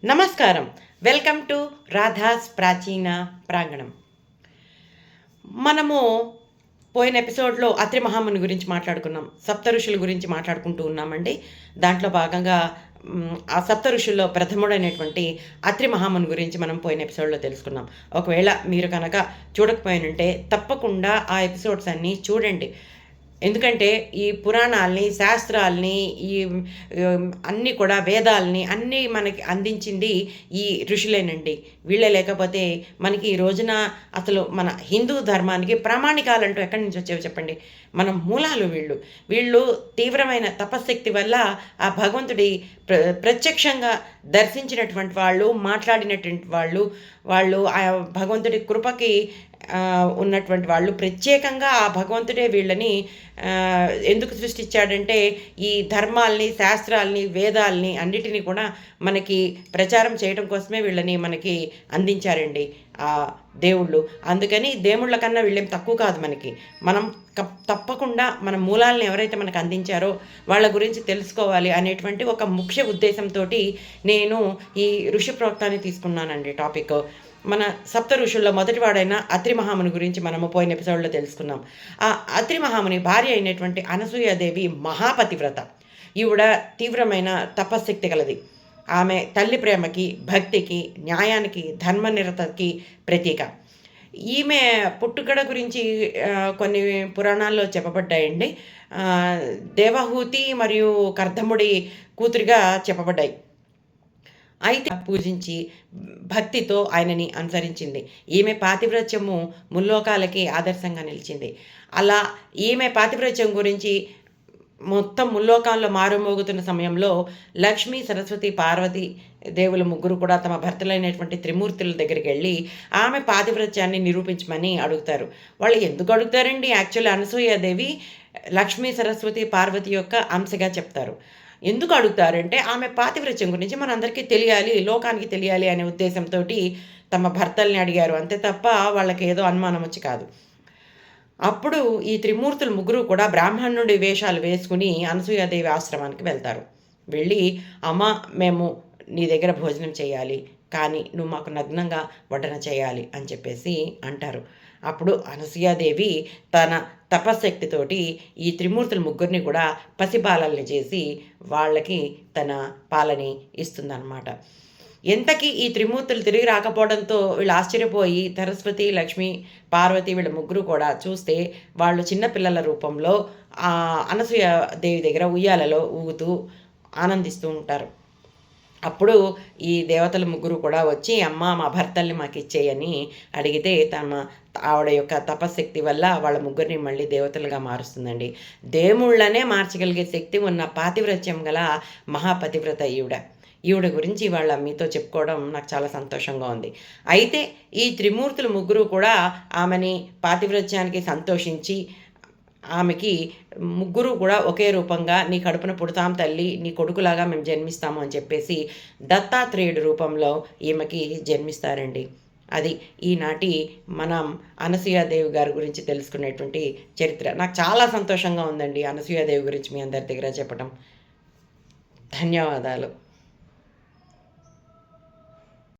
నమస్కారం. Welcome to Radha's ప్రాచీన ప్రాంగణం. మనము పోయిన ఎపిసోడ్లో అత్రి మహాముని గురించి మాట్లాడుకున్నాం. సప్త ఋషుల గురించి మాట్లాడుకుంటూ ఉన్నామండి. దాంట్లో భాగంగా ఆ సప్త ఋషుల్లో ప్రథముడైనటువంటి అత్రి మహాముని గురించి మనం పోయిన ఎపిసోడ్లో తెలుసుకున్నాం. ఒకవేళ మీరు కనుక చూడకపోయినంటే తప్పకుండా ఆ ఎపిసోడ్స్ అన్నీ చూడండి. ఎందుకంటే ఈ పురాణాల్ని, శాస్త్రాల్ని, ఈ అన్నీ కూడా వేదాల్ని అన్నీ మనకి అందించింది ఈ ఋషులేనండి. వీళ్ళే లేకపోతే మనకి ఈ రోజున అసలు మన హిందూ ధర్మానికి ప్రామాణికాలంటూ ఎక్కడి నుంచి వచ్చేవి చెప్పండి. మన మూలాలు వీళ్ళు. వీళ్ళు తీవ్రమైన తపశ్శక్తి వల్ల ఆ భగవంతుడి ప్రత్యక్షంగా దర్శించినటువంటి వాళ్ళు, మాట్లాడినటువంటి వాళ్ళు ఆ భగవంతుడి కృపకి ఉన్నటువంటి వాళ్ళు. ప్రత్యేకంగా ఆ భగవంతుడే వీళ్ళని ఎందుకు సృష్టించాడంటే ఈ ధర్మాల్ని, శాస్త్రాల్ని, వేదాల్ని అన్నిటినీ కూడా మనకి ప్రచారం చేయడం కోసమే వీళ్ళని మనకి అందించారండి ఆ దేవుళ్ళు. అందుకని దేవుళ్ళ కన్నా వీళ్ళేం తక్కువ కాదు మనకి. మనం తప్పకుండా మన మూలాలను ఎవరైతే మనకు అందించారో వాళ్ళ గురించి తెలుసుకోవాలి అనేటువంటి ఒక ముఖ్య ఉద్దేశంతో నేను ఈ ఋషి ప్రోక్తాన్ని తీసుకున్నానండి టాపిక్. మన సప్త ఋషుల్లో మొదటివాడైన అత్రి మహాముని గురించి మనము పోయిన ఎపిసోడ్లో తెలుసుకున్నాం. ఆ అత్రి మహాముని భార్య అయినటువంటి అనసూయాదేవి మహాపతివ్రత. ఈవిడ తీవ్రమైన తపశ్శక్తి కలది. ఆమె తల్లి ప్రేమకి, భక్తికి, న్యాయానికి, ధర్మనిరతకి ప్రతీక. ఈమె పుట్టుకడ గురించి కొన్ని పురాణాల్లో చెప్పబడ్డాయండి. దేవహూతి మరియు కర్దముడి కూతురిగా చెప్పబడ్డాయి. అయితే పూజించి భక్తితో ఆయనని అనుసరించింది. ఈమె పాతివ్రత్యము ముల్లోకాలకి ఆదర్శంగా నిలిచింది. అలా ఈమె పాతివ్రత్యం గురించి మొత్తం ముల్లోకాల్లో మారుమోగుతున్న సమయంలో లక్ష్మీ, సరస్వతి, పార్వతి దేవులు ముగ్గురు కూడా తమ భర్తలైనటువంటి త్రిమూర్తుల దగ్గరికి వెళ్ళి ఆమె పాతివ్రత్యాన్ని నిరూపించమని అడుగుతారు. వాళ్ళు ఎందుకు అడుగుతారండి? యాక్చువల్లీ అనసూయాదేవి లక్ష్మీ, సరస్వతి, పార్వతి యొక్క అంశగా చెప్తారు. ఎందుకు అడుగుతారంటే ఆమె పాతివ్రత్యం గురించి మనందరికీ తెలియాలి, లోకానికి తెలియాలి అనే ఉద్దేశంతో తమ భర్తల్ని అడిగారు. అంతే తప్ప వాళ్ళకి ఏదో అనుమానం వచ్చి కాదు. అప్పుడు ఈ త్రిమూర్తులు ముగ్గురు కూడా బ్రాహ్మణుడి వేషాలు వేసుకుని అనసూయాదేవి ఆశ్రమానికి వెళ్తారు. వెళ్ళి, అమ్మ, మేము నీ దగ్గర భోజనం చేయాలి, కానీ నువ్వు మాకు నగ్నంగా వడ్డన చేయాలి అని చెప్పేసి అంటారు. అప్పుడు అనసూయాదేవి తన తపశ్శక్తితోటి ఈ త్రిమూర్తుల ముగ్గురిని కూడా పసిపాలల్ని చేసి వాళ్ళకి తన పాలని ఇస్తుందన్నమాట. ఎంతకీ ఈ త్రిమూర్తులు తిరిగి రాకపోవడంతో వీళ్ళు ఆశ్చర్యపోయి సరస్వతి, లక్ష్మి, పార్వతి వీళ్ళ ముగ్గురు కూడా చూస్తే వాళ్ళు చిన్నపిల్లల రూపంలో అనసూయాదేవి దగ్గర ఉయ్యాలలో ఊగుతూ ఆనందిస్తూ ఉంటారు. అప్పుడు ఈ దేవతల ముగ్గురు కూడా వచ్చి, అమ్మ, మా భర్తల్ని మాకు ఇచ్చేయని అడిగితే ఆవిడ యొక్క తపశక్తి వల్ల వాళ్ళ ముగ్గురిని మళ్ళీ దేవతలుగా మారుస్తుందండి. దేవుళ్ళనే మార్చగలిగే శక్తి ఉన్న పాతివ్రత్యం గల మహాపతివ్రత ఈవిడ గురించి వాళ్ళ మీతో చెప్పుకోవడం నాకు చాలా సంతోషంగా ఉంది. అయితే ఈ త్రిమూర్తులు ముగ్గురు కూడా ఆమెని పాతివ్రత్యానికి సంతోషించి ఆమెకి ముగ్గురు కూడా ఒకే రూపంగా నీ కడుపున పుడతాం తల్లి, నీ కొడుకులాగా మేము జన్మిస్తాము అని చెప్పేసి దత్తాత్రేయుడి రూపంలో ఈమెకి జన్మిస్తారండి. అది ఈనాటి మనం అనసూయాదేవి గారి గురించి తెలుసుకునేటువంటి చరిత్ర. నాకు చాలా సంతోషంగా ఉందండి అనసూయాదేవి గురించి మీ అందరి దగ్గర చెప్పడం. ధన్యవాదాలు.